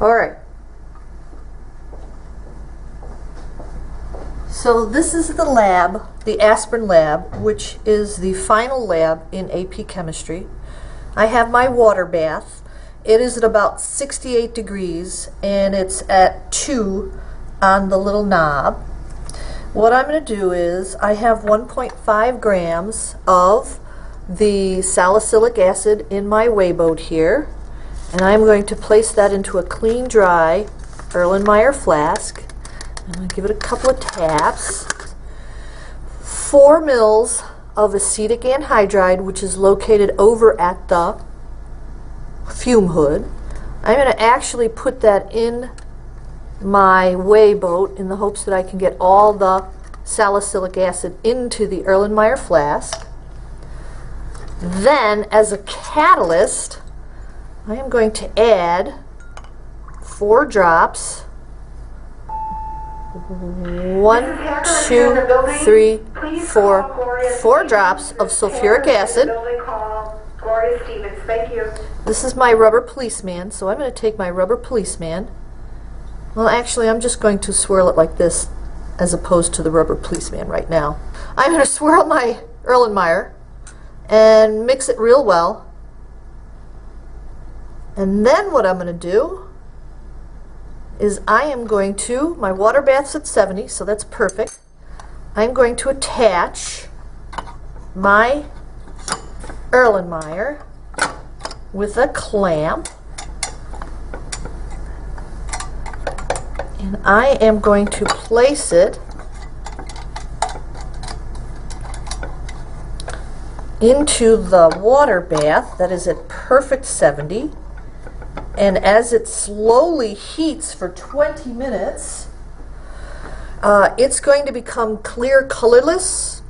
Alright. So this is the lab, the aspirin lab, which is the final lab in AP Chemistry. I have my water bath. It is at about 68 degrees and it's at 2 on the little knob. What I'm going to do is I have 1.5 grams of the salicylic acid in my weigh boat here, and I'm going to place that into a clean, dry Erlenmeyer flask. I'm going to give it a couple of taps. 4 mils of acetic anhydride, which is located over at the fume hood. I'm going to actually put that in my weigh boat in the hopes that I can get all the salicylic acid into the Erlenmeyer flask. Then, as a catalyst, I am going to add 4 drops. 1, 2, 3, 4. 4 drops of sulfuric acid. This is my rubber policeman, so I'm going to take my rubber policeman. Well, actually, I'm just going to swirl it like this as opposed to the rubber policeman right now. I'm going to swirl my Erlenmeyer and mix it real well. And then what I'm going to do is I am going to, my water bath's at 70, so that's perfect. I'm going to attach my Erlenmeyer with a clamp. And I am going to place it into the water bath that is at perfect 70. And as it slowly heats for 20 minutes, it's going to become clear, colorless.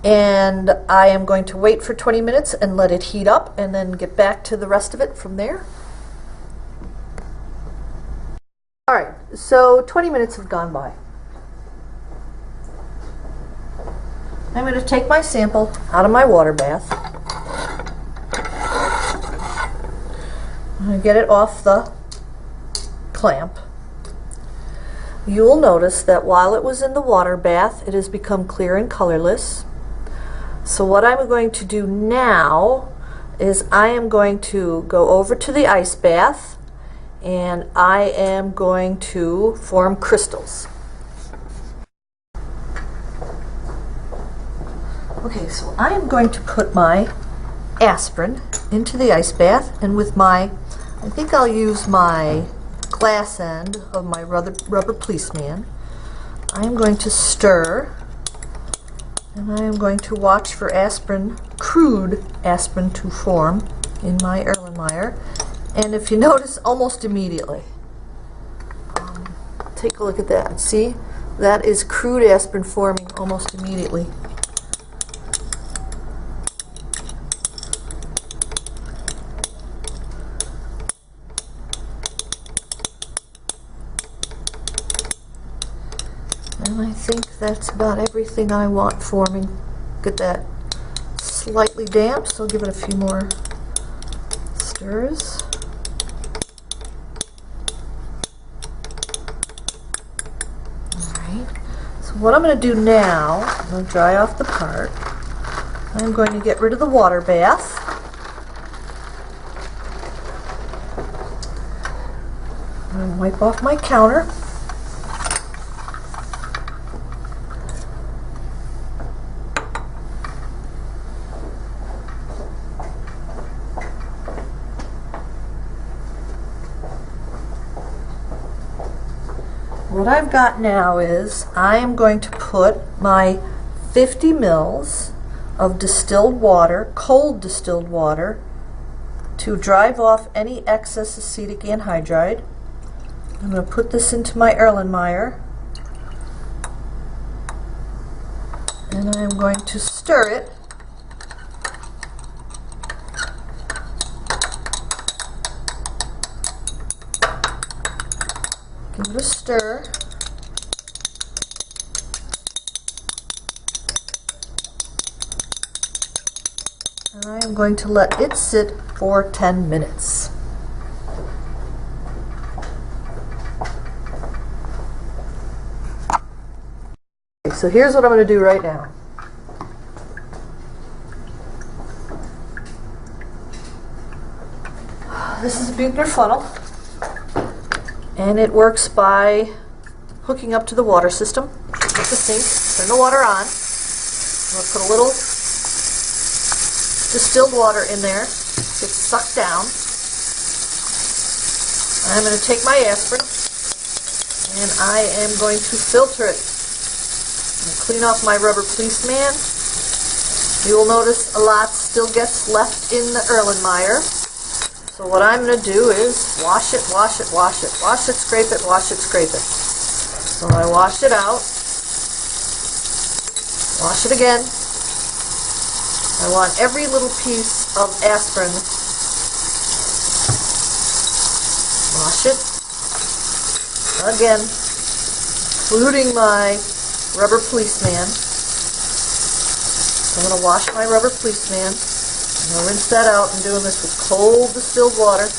And I am going to wait for 20 minutes and let it heat up and then get back to the rest of it from there. Alright, so 20 minutes have gone by. I'm going to take my sample out of my water bath. I'm going to get it off the clamp. You will notice that while it was in the water bath, it has become clear and colorless. So what I'm going to do now is I am going to go over to the ice bath and I am going to form crystals. Okay, so I am going to put my aspirin into the ice bath, and with my, I think I'll use my glass end of my rubber policeman. I am going to stir, and I am going to watch for aspirin, crude aspirin, to form in my Erlenmeyer. And if you notice, almost immediately. Take a look at that. See? That is crude aspirin forming almost immediately. And I think that's about everything I want forming. Get that slightly damp, so I'll give it a few more stirs. So what I'm going to do now, I'm going to dry off the part. I'm going to get rid of the water bath. I'm going to wipe off my counter. What I've got now is I am going to put my 50 mils of distilled water, cold distilled water, to drive off any excess acetic anhydride. I'm going to put this into my Erlenmeyer, and I'm going to stir it. Give it a stir. And I am going to let it sit for 10 minutes. so here's what I'm going to do right now. This is a Buchner funnel, and it works by hooking up to the water system with the sink. Turn the water on. I'm going to put a little distilled water in there. It's sucked down. I'm going to take my aspirin and I am going to filter it. Clean off my rubber policeman. You will notice a lot still gets left in the Erlenmeyer. So what I'm going to do is wash it, wash it, wash it. Wash it, scrape it, wash it, scrape it. So I wash it out. Wash it again. I want every little piece of aspirin. Wash it again, including my rubber policeman. So I'm going to wash my rubber policeman. I'm going to rinse that out. I'm doing this with cold distilled water. I'm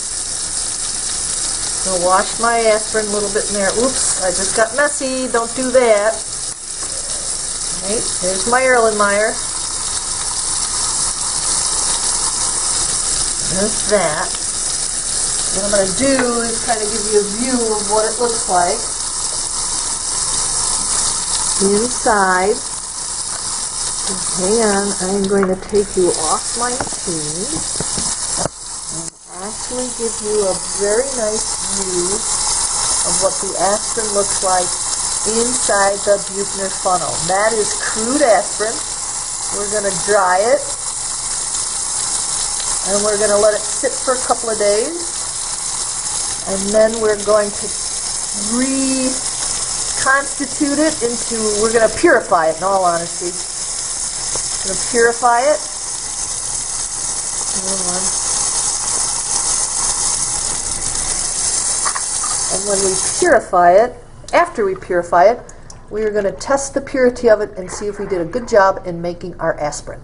going to wash my aspirin a little bit in there. Oops, I just got messy. Don't do that. Right, there's my Erlenmeyer. There's that. What I'm going to do is kind of give you a view of what it looks like inside. Hang on, I'm going to take you off my machine and actually give you a very nice view of what the aspirin looks like inside the Buchner funnel. That is crude aspirin. We're going to dry it and we're going to let it sit for a couple of days. And then we're going to reconstitute it into, we're going to purify it in all honesty. We're going to purify it. And when we purify it, after we purify it, we are going to test the purity of it and see if we did a good job in making our aspirin.